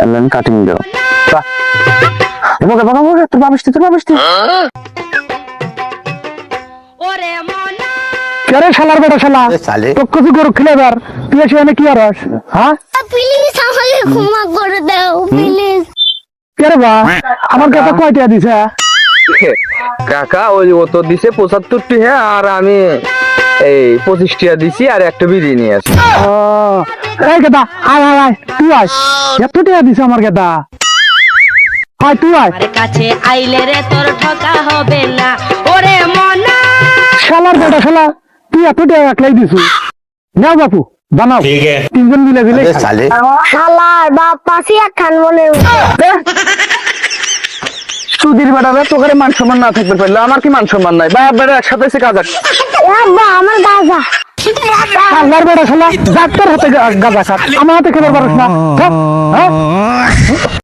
এলেন কাটিং দাও বকা বকা বকা তোর বাবিস কেরে শালার বেটা শালা তো কিছু গরু খেলে এবার তুই এসে এনে কি আরস হ্যাঁ প্লিজ আমাকে ক্ষমা করে দাও প্লিজ। কেরে বা আমার কাছে কয়টা দিছে কাকা ওই ও তো দিছে 75 টাকা আর আমি এই 25 টাকা দিছি আর একটা বিড়ি নিয়ে আসি। ও এই গেদা আয় আয় আয় তুই আয় এত টাকা দিছে আমার গেদা আয় তুই আয় আমার কাছে আইলে রে তোর ঠকা হবে না ওরে মনা। শালার বেটা শালা তুই এত টাকা একলাই দিছু নাও বাপু বানাও তিনজন মিলে মিলে সালে শালার বাপ পাশে একখান মনে সুধীর বেটারা তোকে মান সম্মান না থাকবে পারলে আমার কি মান সম্মান নাই বাপ বেটা একসাথে এসে কাজ আব্বা আমার গাজা শালার বেটা শালা ডাক্তার হাতে গাঁজা খা আমার হাতে খেতে পারছ না হ্যাঁ